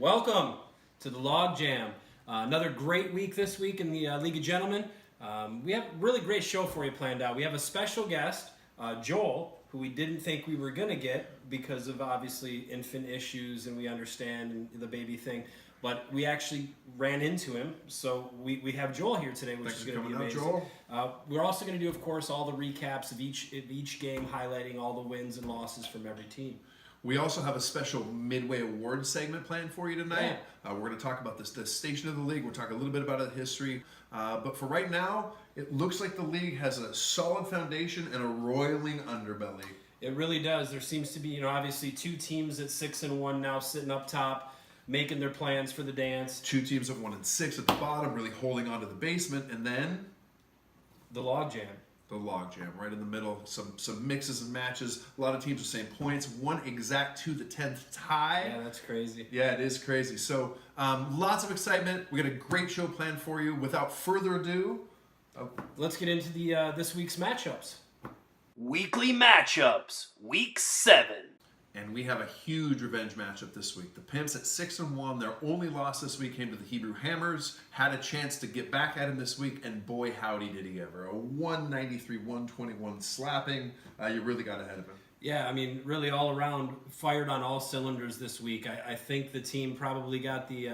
Welcome to the Log Jam. Another great week this week in the League of Gentlemen. We have a really great show for you planned out. We have a special guest, Joel, who we didn't think we were going to get because of obviously infant issues, and we understand the baby thing. But we actually ran into him, so we have Joel here today, which is going to be amazing. Joel. We're also going to do, of course, all the recaps of each game, highlighting all the wins and losses from every team. We also have a special midway award segment planned for you tonight. Yeah. We're going to talk about the station of the league. We'll talk a little bit about its history. But for right now, it looks like the league has a solid foundation and a roiling underbelly. It really does. There seems to be, obviously two teams at 6-1 now sitting up top, making their plans for the dance. Two teams of 1-6 at the bottom, really holding on to the basement, and then the Log Jam. The Log Jam, right in the middle. Some mixes and matches. A lot of teams with the same points. One exact to the 10th tie. Yeah, that's crazy. Yeah, it is crazy. So lots of excitement. We got a great show planned for you. Without further ado, let's get into the this week's matchups. Weekly matchups, week 7. And we have a huge revenge matchup this week. The Pimps at 6-1. Their only loss this week came to the Hebrew Hammers. Had a chance to get back at him this week, and boy, howdy did he ever. A 193-121 slapping. You really got ahead of him. Yeah, really all around fired on all cylinders this week. I think the team probably got the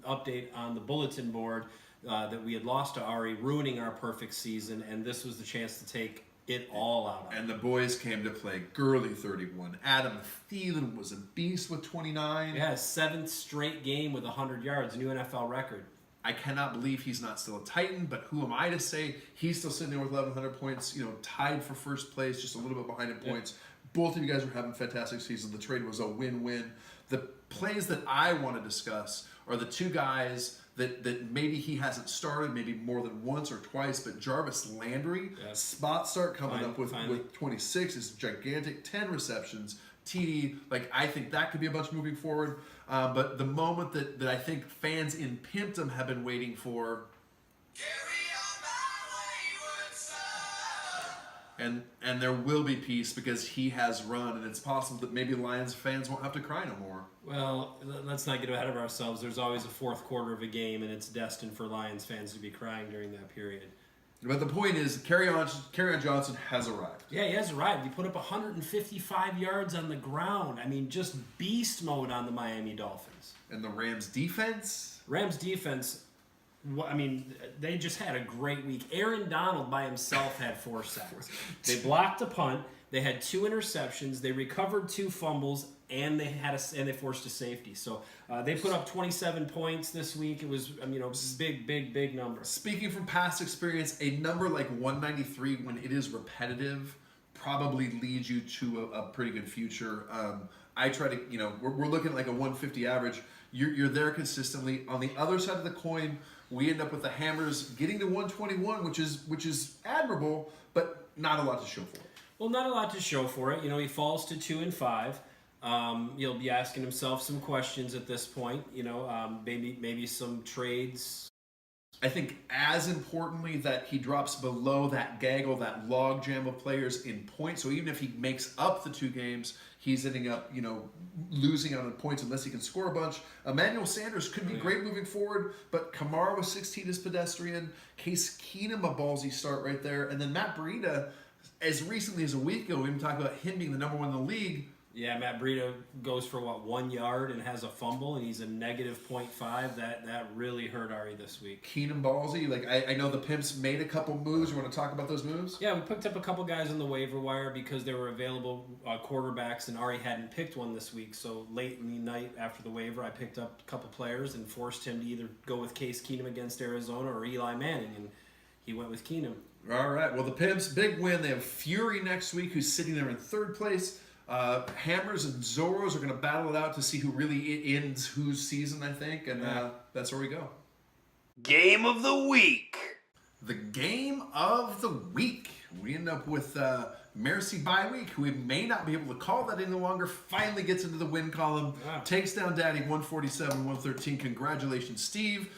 update on the bulletin board that we had lost to Ari, ruining our perfect season, and this was the chance to take it all out. And the boys came to play. Gurley 31. Adam Thielen was a beast with 29. Yeah, his 7th straight game with 100 yards, new NFL record. I cannot believe he's not still a Titan, but who am I to say he's still sitting there with 1,100 points, tied for first place, just a little bit behind in points. Both of you guys are having fantastic seasons. The trade was a win-win. The plays that I want to discuss are the two guys that maybe he hasn't started, maybe more than once or twice, but Jarvis Landry, spot start coming up with 26 is gigantic, 10 receptions, TD, I think that could be a bunch moving forward. But the moment that I think fans in Pimpdom have been waiting for, and there will be peace because he has run, and it's possible that maybe Lions fans won't have to cry no more. Well, let's not get ahead of ourselves. There's always a fourth quarter of a game, and it's destined for Lions fans to be crying during that period. But the point is, Kerryon Johnson has arrived. Yeah, he has arrived. He put up 155 yards on the ground. Just beast mode on the Miami Dolphins. And the Rams defense? They just had a great week. Aaron Donald by himself had 4 sacks. They blocked a punt. They had 2 interceptions. They recovered 2 fumbles, and they forced a safety. So they put up 27 points this week. It was, big number. Speaking from past experience, a number like 193, when it is repetitive, probably leads you to a pretty good future. I try to, we're looking at like a 150 average. You're there consistently. On the other side of the coin, we end up with the Hammers getting to 121, which is admirable, but not a lot to show for it. Well, not a lot to show for it. He falls to 2-5. He'll be asking himself some questions at this point. Maybe some trades. I think as importantly that he drops below that gaggle, that log jam of players in points. So even if he makes up the 2 games, he's ending up, losing out on points unless he can score a bunch. Emmanuel Sanders could be great moving forward, but Kamara with 16 is pedestrian. Case Keenum, a ballsy start right there. And then Matt Breida, as recently as a week ago, we even talked about him being the number 1 in the league. Yeah, Matt Breida goes for 1 yard and has a fumble, and he's a -0.5. That really hurt Ari this week. Keenum ballsy. I know the Pimps made a couple moves. You want to talk about those moves? Yeah, we picked up a couple guys on the waiver wire because there were available quarterbacks, and Ari hadn't picked one this week. So late in the night after the waiver, I picked up a couple players and forced him to either go with Case Keenum against Arizona or Eli Manning, and he went with Keenum. All right. Well, the Pimps, big win. They have Fury next week, who's sitting there in 3rd place. Hammers and Zorros are going to battle it out to see who really ends whose season, I think, and that's where we go. Game of the week. The game of the week. We end up with Mercy Bye Week, who we may not be able to call that any longer, finally gets into the win column, takes down Daddy 147-113. Congratulations, Steve.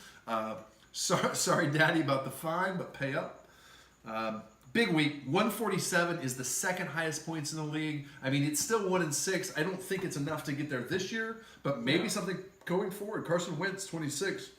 Sorry, Daddy, about the fine, but pay up. Big week. 147 is the second highest points in the league. I mean, it's still 1-6. I don't think it's enough to get there this year, but maybe something going forward. Carson Wentz, 26.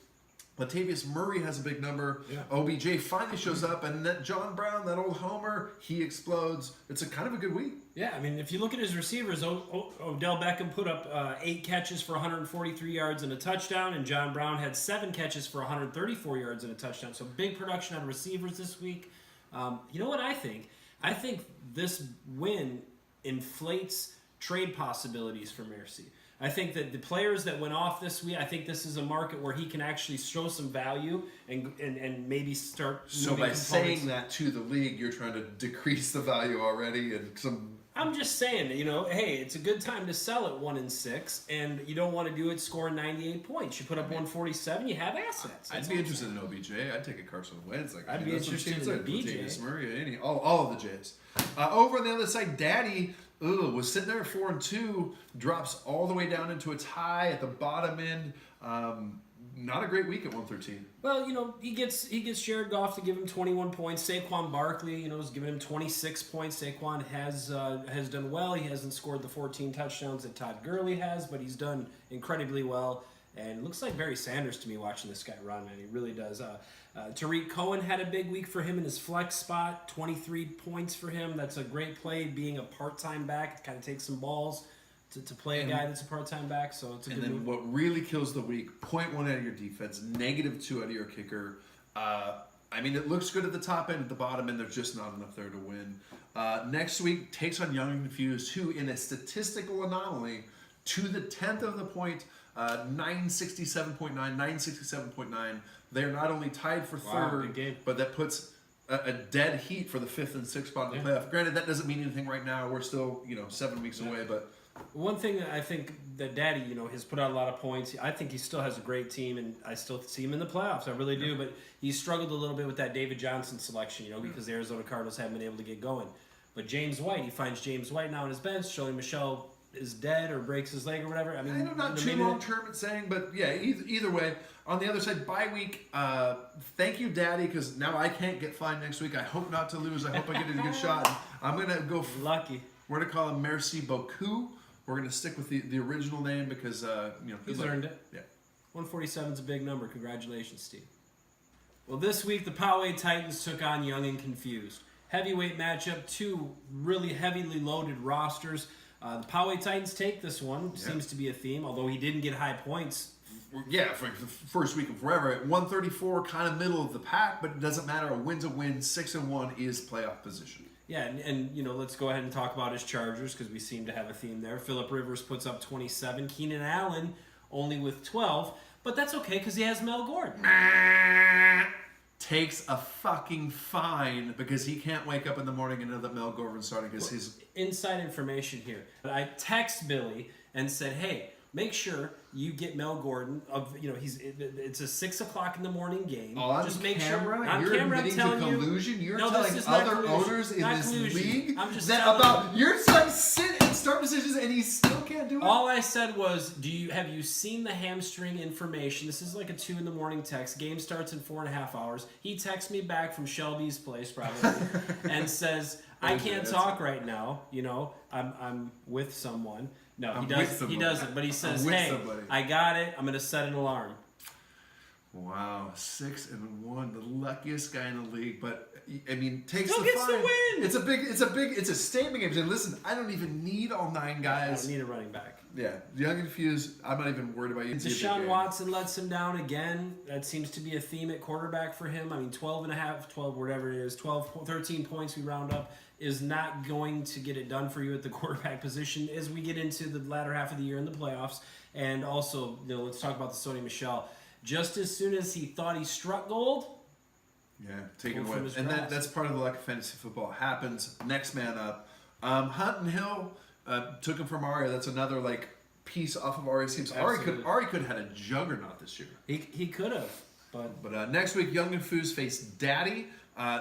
Latavius Murray has a big number. Yeah. OBJ finally shows up, and that John Brown, that old homer, he explodes. It's a kind of a good week. Yeah, I mean, if you look at his receivers, Odell Beckham put up 8 catches for 143 yards and a touchdown, and John Brown had 7 catches for 134 yards and a touchdown. So big production on receivers this week. You know what I think? I think this win inflates trade possibilities for Mercy. I think that the players that went off this week, I think this is a market where he can actually show some value and maybe start. So by saying that to the league, you're trying to decrease the value already, and some. I'm just saying, hey, it's a good time to sell at 1-6, and you don't want to do it scoring 98 points. You put up 147, you have assets. I'd be interested in OBJ. I'd take a Carson Wentz. I'd be interested in BJ. Latavius Murray, all of the J's. Over on the other side, Daddy was sitting there at 4-2, drops all the way down into a tie at the bottom end. Not a great week at 113. Well, he gets Jared Goff to give him 21 points. Saquon Barkley, is giving him 26 points. Saquon has done well. He hasn't scored the 14 touchdowns that Todd Gurley has, but he's done incredibly well. And it looks like Barry Sanders to me watching this guy run, man. He really does. Tariq Cohen had a big week for him in his flex spot. 23 points for him. That's a great play, being a part-time back. It kind of takes some balls to play a guy that's a part-time back, so it's a good move. And then what really kills the week, 0.1 out of your defense, -2 out of your kicker. I mean, it looks good at the top end, at the bottom end, there's just not enough there to win. Next week, takes on Young and Confused, who, in a statistical anomaly, to the 10th of the point, 967.9, 967.9. They're not only tied for third, but that puts a dead heat for the 5th and 6th spot in the playoff. Granted, that doesn't mean anything right now. We're still, 7 weeks away, but... One thing that I think that Daddy, has put out a lot of points. I think he still has a great team, and I still see him in the playoffs. I really do, but he struggled a little bit with that David Johnson selection, because the Arizona Cardinals haven't been able to get going. But James White, he finds James White now on his bench. Shirley Michelle is dead or breaks his leg or whatever. I mean, not too long-term at saying, but yeah, either way. On the other side, bye week, thank you, Daddy, because now I can't get fined next week. I hope not to lose. I hope I get a good shot. I'm going to go... Lucky. We're going to call him Merci Beaucoup. We're going to stick with the original name because, he's earned it. Yeah. 147 is a big number. Congratulations, Steve. Well, this week, the Poway Titans took on Young and Confused. Heavyweight matchup, 2 really heavily loaded rosters. The Poway Titans take this one. Seems to be a theme, although he didn't get high points. Yeah, for the first week of forever. At 134, kind of middle of the pack, but it doesn't matter. A win's a win. 6-1 is playoff position. Yeah, and let's go ahead and talk about his Chargers because we seem to have a theme there. Phillip Rivers puts up 27. Keenan Allen only with 12, but that's okay because he has Mel Gordon. Takes a fucking fine because he can't wake up in the morning and know that Mel Gordon's starting because his... Inside information here. I text Billy and said, hey, make sure you get Mel Gordon. It's a 6 o'clock in the morning game. Just make camera? Sure. On you're camera, admitting I'm telling to collusion. You're no, telling other owners in this league that you're trying to sit and start decisions, and he still can't do it. All I said was, have you seen the hamstring information? This is like a 2 in the morning text. Game starts in 4.5 hours. He texts me back from Shelby's place probably and says, I can't talk right now. I'm with someone. No, he doesn't. But he says, hey, somebody. I got it. I'm going to set an alarm. Wow, 6-1, the luckiest guy in the league. But I mean, takes still the gets fine. the win. It's a statement game. Listen, I don't even need all 9 guys. I don't need a running back. Yeah, Young and Confused. I'm not even worried about you. Deshaun Watson lets him down again. That seems to be a theme at quarterback for him. I mean, 12, whatever it is, 13 points we round up is not going to get it done for you at the quarterback position as we get into the latter half of the year in the playoffs. And also, let's talk about the Sony Michel. Just as soon as he thought he struck gold, take it away. And that's part of the luck of fantasy football. It happens. Next man up. Hunt and Hill took him from Ari. That's another piece off of Ari's teams. Ari could have had a juggernaut this year. He could have. But next week, Young and Foos face Daddy.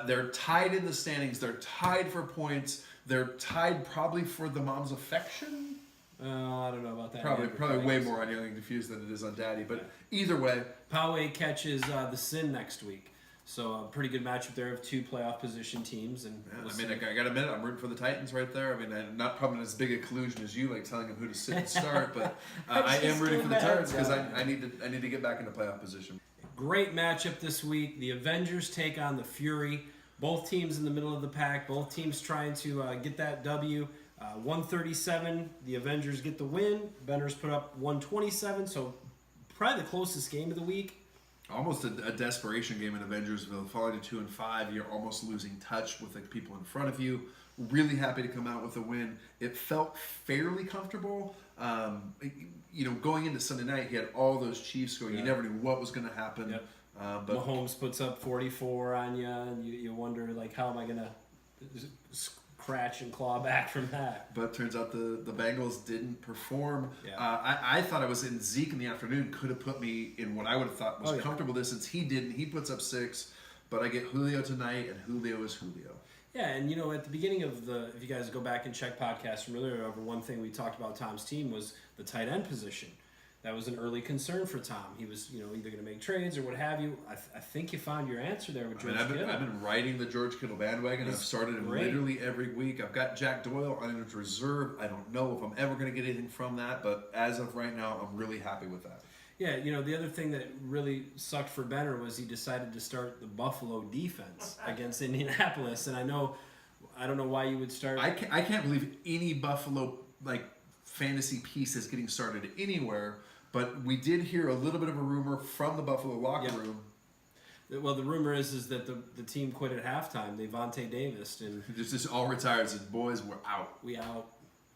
They're tied in the standings. They're tied for points. They're tied probably for the mom's affection. I don't know about that. Probably way more on Young and Confused than it is on Daddy. But either way. Poway catches the Sin next week. So a pretty good matchup there of two playoff position teams. And Yeah, we'll I mean, see. I got to admit, I'm rooting for the Titans right there. I mean, I'm not probably as big a collusion as you, like telling them who to sit and start, but I am Just rooting for the give Titans that because down. I need to get back into playoff position. Great matchup this week. The Avengers take on the Fury. Both teams in the middle of the pack. Both teams trying to get that W. 137. The Avengers get the win. Benners put up 127. So probably the closest game of the week. Almost a desperation game in Avengersville, falling to 2-5. You're almost losing touch with the people in front of you. Really happy to come out with a win. It felt fairly comfortable. Going into Sunday night, he had all those Chiefs going. Yeah. You never knew what was going to happen. Yep. But Mahomes puts up 44 on you, and you wonder, like, how am I going to scratch and claw back from that? But turns out the Bengals didn't perform. Yeah. I thought I was in Zeke in the afternoon. Could have put me in what I would have thought was Oh, yeah. comfortable distance. He didn't. He puts up 6. But I get Julio tonight, and Julio is Julio. Yeah, and at the begining of if you guys go back and check podcasts from earlier, over one thing we talked about Tom's team was the tight end position. That was an early concern for Tom. He was, either going to make trades or what have you. I think you found your answer there with George Kittle. I've been riding the George Kittle bandwagon. I've started him great. literally every week. I've got Jack Doyle on his reserve. I don't know if I'm ever going to get anything from that, but as of right now, I'm really happy with that. Yeah, the other thing that really sucked for Benner was he decided to start the Buffalo defense against Indianapolis, and I don't know why you would start. I can't believe any Buffalo fantasy piece is getting started anywhere. But we did hear a little bit of a rumor from the Buffalo locker room. Well, the rumor is that the team quit at halftime. Devontae Davis and Just all retired. Said, boys, we're out. we out.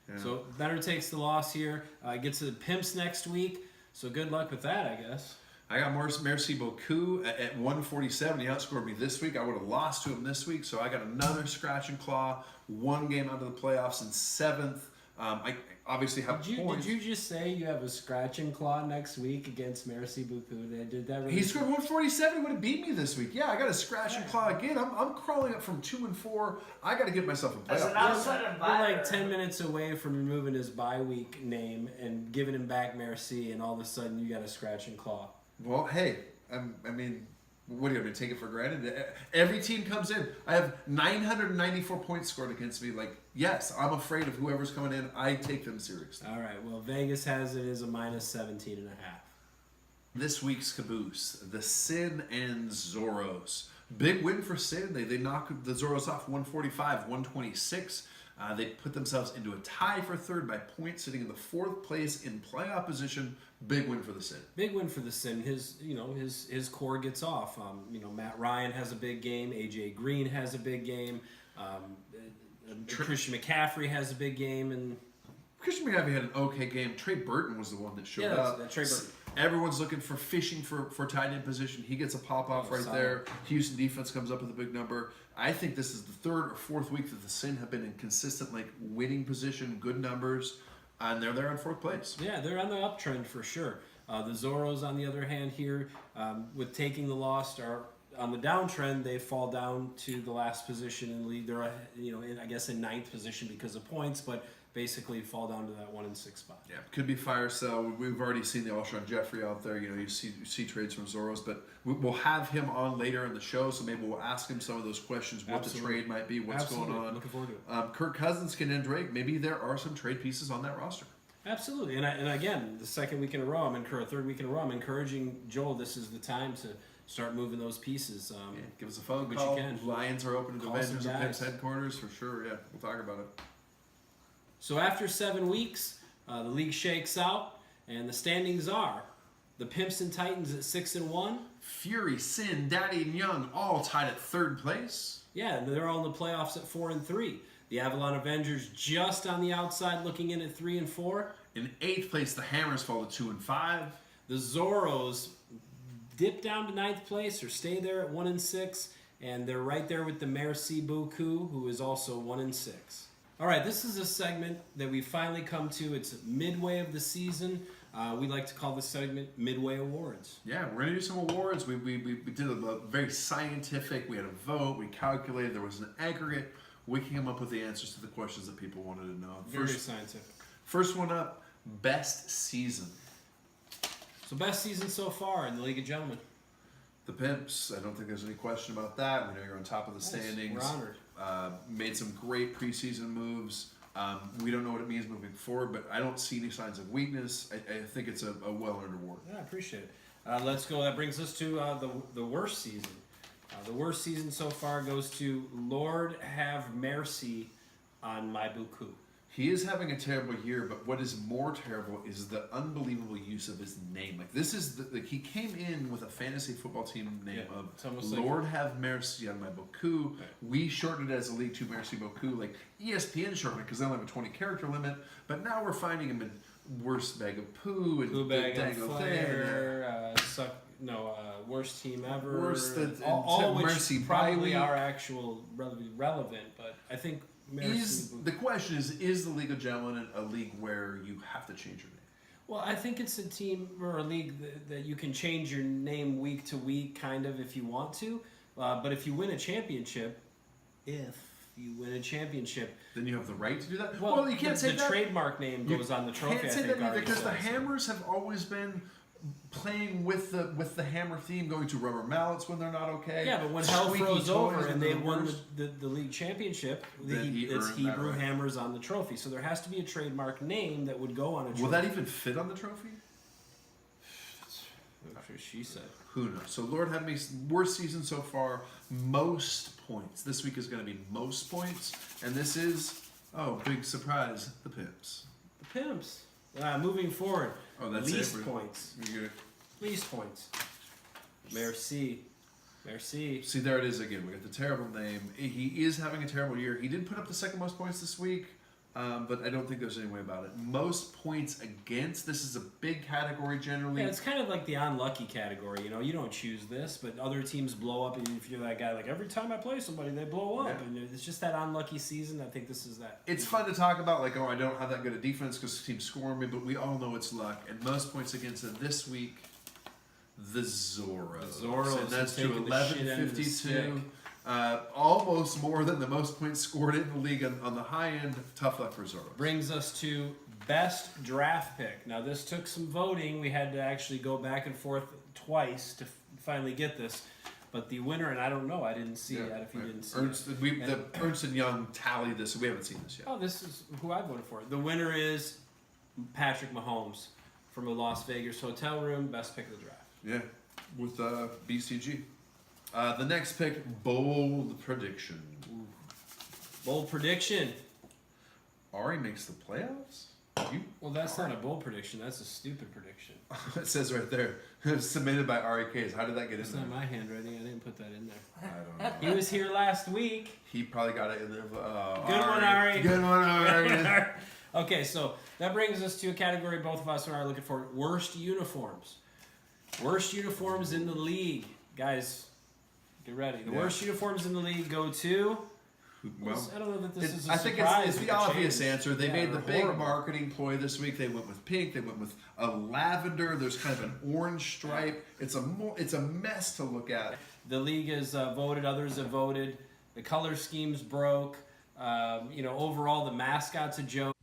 Yeah. So Benner takes the loss here. Gets to the Pimps next week. So good luck with that, I guess. I got Merci Beaucoup at 147. He outscored me this week. I would have lost to him this week. So I got another scratch and claw. One game out of the playoffs in 7th. I obviously have points. Did you just say you have a scratch and claw next week against Merci Beaucoup? Did that really? He scored 147. He would have beat me this week. Yeah, I got a scratch and claw again. I'm crawling up from 2-4. I got to give myself a As an playoff. outside We're advisor. like 10 minutes away from removing his bye week name and giving him back Merci, and all of a sudden you got a scratch and claw. Well, hey, I mean, what are you going to take it for granted? Every team comes in. I have 994 points scored against me. Like, yes, I'm afraid of whoever's coming in. I take them seriously. All right, well, Vegas has it as a minus 17.5. This week's caboose, the Sin and Zorros. Big win for Sin. They knocked the Zorros off 145-126. They put themselves into a tie for 3rd by points, sitting in the 4th place in playoff position. Big win for the Sin. Big win for the Sin. His core gets off. Matt Ryan has a big game. AJ Green has a big game. Christian McCaffrey has a big game, and Christian McCaffrey had an okay game. Trey Burton was the one that showed up. that's Trey Burton. Everyone's looking for fishing for tight end position. He gets a pop off right solid. there. Houston defense comes up with a big number. I think this is the 3rd or 4th week that the Sin have been in consistent winning position, good numbers, and they're there in 4th place. Yeah, they're on the uptrend for sure. The Zorros, on the other hand, here with taking the loss, are on the downtrend. They fall down to the last position in the league. They're in 9th position because of points, but basically fall down to that 1-6 spot. Yeah, could be fire sell. We've already seen the Alshon Jeffrey out there. You see trades from Zorros, but we'll have him on later in the show, so maybe we'll ask him some of those questions, what Absolutely. the trade might be, what's Absolutely. going on. Looking forward to it. Kirk Cousins, Ken and Drake, maybe there are some trade pieces on that roster. Absolutely, and again, the 2nd week in a row, 3rd week in a row, I'm encouraging Joel. This is the time to start moving those pieces. Give us a phone Which call. you can. Lions are open to the Call some Avengers and Pimps guys. headquarters for sure. Yeah, we'll talk about it. So after 7 weeks, the league shakes out, and the standings are the Pimps and Titans at 6-1. Fury, Sin, Daddy, and Young all tied at 3rd place. Yeah, and they're all in the playoffs at 4-3. The Avalon Avengers just on the outside, looking in at 3-4. In 8th place, the Hammers fall to 2-5. The Zorros dip down to 9th place or stay there at 1-6, and they're right there with the Merci Beaucoup, who is also 1-6. All right, this is a segment that we finally come to. It's midway of the season. We like to call this segment Midway Awards. Yeah, we're gonna do some awards. We did a very scientific. We had a vote. We calculated. There was an aggregate. We came up with the answers to the questions that people wanted to know. Very scientific. First one up, best season. So best season so far in the League of Gentlemen. The Pimps, I don't think there's any question about that. We know you're on top of the standings. We're honored. Made some great preseason moves. We don't know what it means moving forward, but I don't see any signs of weakness. I think it's a well-earned award. Yeah, I appreciate it. Let's go. That brings us to the worst season. The worst season so far goes to Lord Have Mercy on my Buku. He is having a terrible year, but what is more terrible is the unbelievable use of his name. Like this is he came in with a fantasy football team name of Lord Have Mercy on my Buku. Right. We shortened it as a League Two Mercy Buku. Like ESPN shortened it because they only have a 20 character limit. But now we're finding him in Worst Bag of Poo and Poo Bag on Dango Fire, Worst Team Ever. Worst all which Mercy probably Bye are actual relevant, but I think Mercy. The question is the League of Gentlemen a league where you have to change your name? Well, I think it's a team or a league that you can change your name week to week, kind of, if you want to. But if you win a championship, then you have the right to do that. Well, you can't say the that. trademark name goes on the trophy. Can't say that either because the Hammers have always been playing with the Hammer theme, going to rubber mallets when they're not okay. Yeah, but when hell Squeaky froze over toys and they the won worst. the league championship, Then he it's earned that Hebrew right. Hammers on the trophy. So there has to be a trademark name that would go on a trophy. Will that even fit on the trophy? That's what she said. Who knows? So Lord have me worst season so far, most points. This week is going to be most points, and this is big surprise, the Pimps. The Pimps. Moving forward. Oh, that's least it. points. You're Least points. Merci. See, there it is again. We got the terrible name. He is having a terrible year. He did put up the second most points this week, but I don't think there's any way about it. Most points against. This is a big category generally. Yeah, it's kind of like the unlucky category. You know, you don't choose this, but other teams blow up. And if you're that guy, like every time I play somebody, they blow up, Yeah. and it's just that unlucky season. I think this is that. It's fun to talk about, like, I don't have that good a defense because the team's scoring me, but we all know it's luck. And most points against it this week, the Zorros. The Zorros and that's to taking the shit end of the 1152. Almost more than the most points scored in the league on the high end. Tough luck for Zorros. Brings us to best draft pick. Now, this took some voting. We had to actually go back and forth twice to finally get this. But the winner, and I don't know, I didn't see it if you didn't see it. Ernst & Young tallied this, so we haven't seen this yet. Oh, this is who I voted for. The winner is Patrick Mahomes from a Las Vegas hotel room. Best pick of the draft. Yeah, with BCG. The next pick, bold prediction. Bold prediction. Ari makes the playoffs? Well, that's not a bold prediction. That's a stupid prediction. It says right there, submitted by Ari Case. How did that get It's in there? not my handwriting. I didn't put that in there. I don't know. He was here last week. He probably got it in there. Good one, Ari. Good one, Ari. Okay, so that brings us to a category both of us are looking for: worst uniforms. Worst uniforms in the league, guys. Get ready. The worst uniforms in the league go to. Well, I don't know that this is. I think it's the obvious answer. They made the big marketing ploy this week. They went with pink. They went with a lavender. There's kind of an orange stripe. It's a mess to look at. The league has voted. Others have voted. The color scheme's broke. Overall, the mascot's a joke.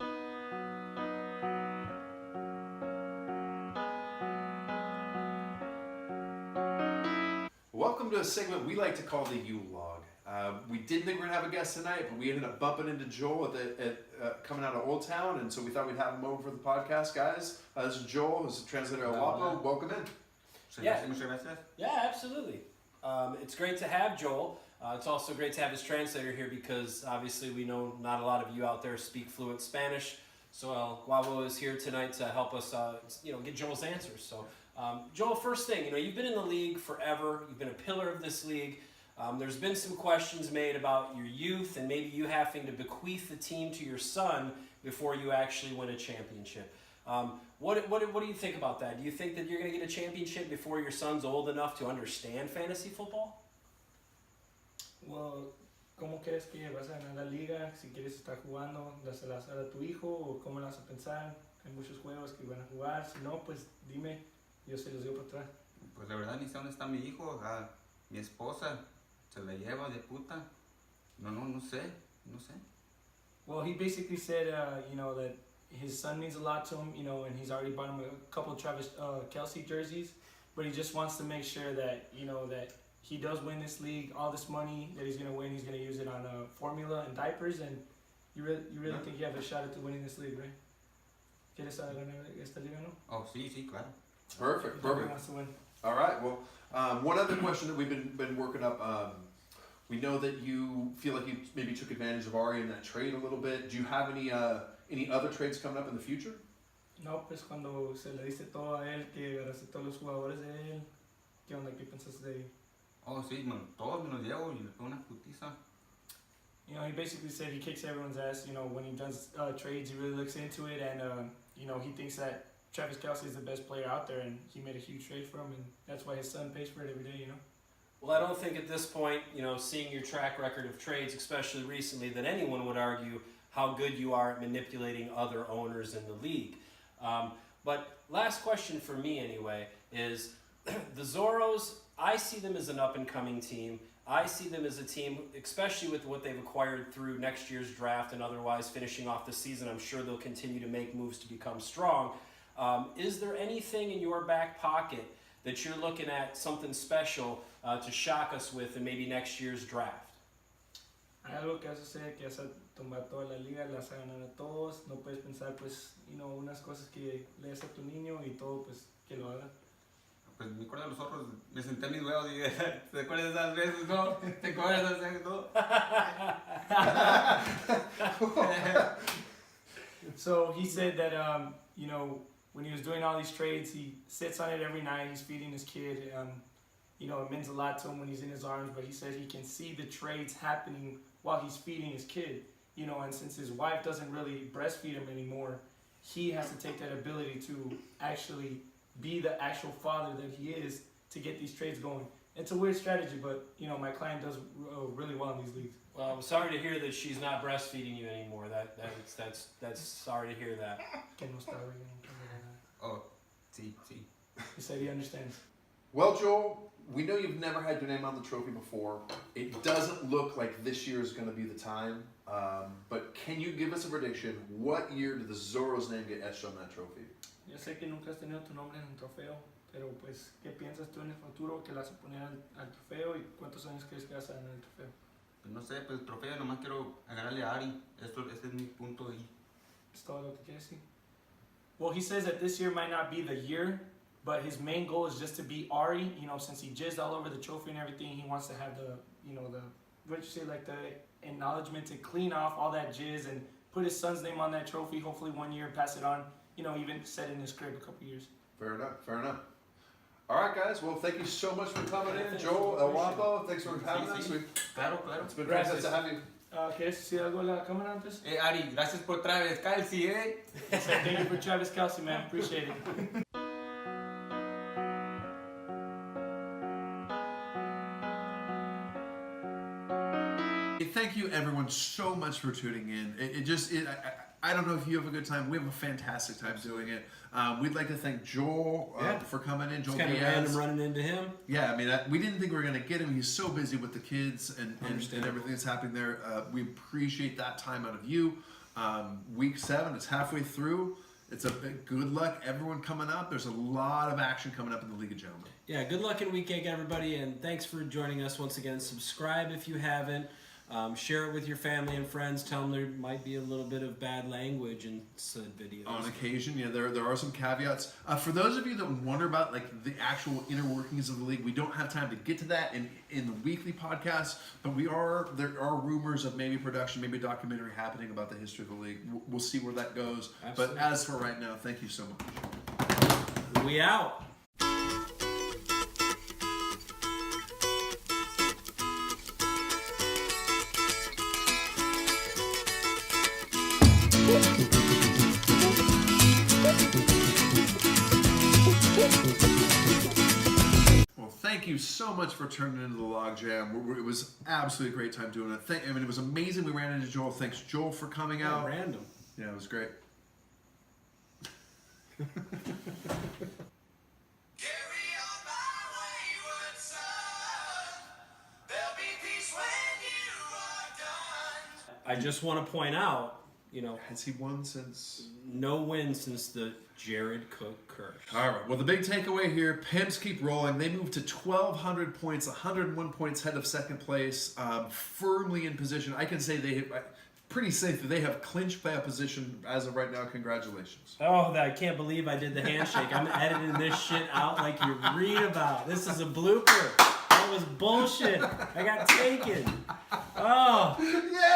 Welcome to a segment we like to call the Yule Log. We didn't think we were going to have a guest tonight, but we ended up bumping into Joel coming out of Old Town, and so we thought we'd have him over for the podcast, guys. This is Joel, who's a translator of Wapo. Welcome in. Yeah, absolutely. It's great to have Joel. It's also great to have his translator here because obviously we know not a lot of you out there speak fluent Spanish. So Guavo is here tonight to help us, get Joel's answers. So Joel, first thing, you've been in the league forever. You've been a pillar of this league. There's been some questions made about your youth and maybe you having to bequeath the team to your son before you actually win a championship. What do you think about that? Do you think that you're going to get a championship before your son's old enough to understand fantasy football? Well, ¿cómo crees que vas a ganar la liga? Si quieres estar jugando, dáselas a tu hijo o cómo la vas a pensar. Hay muchos juegos que van a jugar. Si no, pues dime, yo se los digo para atrás. Pues la verdad ni sé dónde está mi hijo, mi esposa se la lleva de puta. No sé. Well, he basically said, that his son means a lot to him, and he's already bought him a couple of Travis Kelce jerseys. but he just wants to make sure that, you know, that he does win this league. All this money that he's going to win, he's going to use it on formula and diapers, and you really think you have a shot at winning this league, right? ¿Quieres ganar esta liga, no? Oh, sí, sí, claro. Perfect, Everybody perfect. wants to win. All right. Well, one other question that we've been working up. We know that you feel like you maybe took advantage of Ari in that trade a little bit. Do you have any other trades coming up in the future? No, pues cuando se le dice todo a él, que agarraste todos los jugadores de él, ¿qué onda? ¿Qué pensaste de él? Oh, sí, todos me los llevo y le pego una putiza. You know, he basically said he kicks everyone's ass. You know, when he does trades, he really looks into it, and you know, he thinks that Travis Kelce is the best player out there, and he made a huge trade for him, and that's why his son pays for it every day. You know. Well, I don't think at this point, you know, seeing your track record of trades, especially recently, that anyone would argue how good you are at manipulating other owners in the league. But last question for me anyway is the Zorros, I see them as an up-and-coming team. I see them as a team, especially with what they've acquired through next year's draft and otherwise finishing off the season. I'm sure they'll continue to make moves to become strong. Is there anything in your back pocket that you're looking at, something special to shock us with in maybe next year's draft? Hay algo que vas a hacer, que vas a tomar toda la liga, las vas a ganar a todos. No puedes pensar, pues, you know, unas cosas que le des a tu niño y todo, pues, que lo haga. Pues me acuerdo de los zorros, me senté en mis huevos y dije, ¿te acuerdas de esas veces? No, ¿te acuerdas de esas no? So he said that, you know, when he was doing all these trades, he sits on it every night. He's feeding his kid. You know, it means a lot to him when he's in his arms, but he said he can see the trades happening while he's feeding his kid. You know, and since his wife doesn't really breastfeed him anymore, he has to take that ability to actually be the actual father that he is to get these trades going. It's a weird strategy, but, you know, my client does really well in these leagues. Well, I'm sorry to hear that she's not breastfeeding you anymore. That's sorry to hear that. Que no está bien. Oh, sí, sí. He said he understands. Well, Joel, we know you've never had your name on the trophy before. It doesn't look like this year is going to be the time. But can you give us a prediction? What year did the Zorros name get etched on that trophy? Yo sé que nunca has tenido tu nombre en el trofeo, pero pues, ¿qué piensas tú en el futuro que le vas a poner al trofeo y cuántos años crees que vas a ganar el trofeo? Pues no sé, pues el trofeo nomás quiero agarrarle a Ari. Este es mi punto ahí. Es todo lo que quieres decir. Well, he says that this year might not be the year, but his main goal is just to beat Ari. You know, since he jizzed all over the trophy and everything, he wants to have the, you know, the, what you say, like the acknowledgement to clean off all that jizz and put his son's name on that trophy. Hopefully 1 year, pass it on. You know, even set in his crib a couple years. Fair enough, fair enough. All right, guys. Well, thank you so much for coming in. Joel, El Guapo, thanks for having us. Claro, claro. It's been Gracias. fantastic to have you. ¿Quieres decir algo a la cámara antes? Ari, gracias por Travis Kelce, So thank you for Travis Kelce, man. Appreciate it. Thank you, everyone, so much for tuning in. I don't know if you have a good time. We have a fantastic time doing it. We'd like to thank Joel for coming in. Joel It's kind of Diaz. random running into him. Yeah, I mean, we didn't think we were going to get him. He's so busy with the kids and everything that's happening there. We appreciate that time out of you. Week 7, it's halfway through. It's a big good luck, everyone coming up. There's a lot of action coming up in the League of Gentlemen. Yeah, good luck in week 8, everybody, and thanks for joining us once again. Subscribe if you haven't. Share it with your family and friends. Tell them there might be a little bit of bad language in said videos. On occasion, yeah, there are some caveats. For those of you that wonder about like the actual inner workings of the league, we don't have time to get to that in the weekly podcast. But there are rumors of maybe production, maybe a documentary happening about the history of the league. We'll see where that goes. Absolutely. But as for right now, thank you so much. We out. Well, thank you so much for turning into the Log Jam. It was absolutely a great time doing it. It was amazing. We ran into Joel. Thanks, Joel, for coming out. Random. Yeah, it was great. I just want to point out Has he won since? No win since the Jared Cook curse. All right. Well, the big takeaway here: Pimps keep rolling. They move to 1,200 points, 101 points ahead of second place, firmly in position. I can say pretty safe that they have clinched playoff position as of right now. Congratulations. Oh, I can't believe I did the handshake. I'm editing this shit out like you read about. This is a blooper. That was bullshit. I got taken. Oh. Yeah.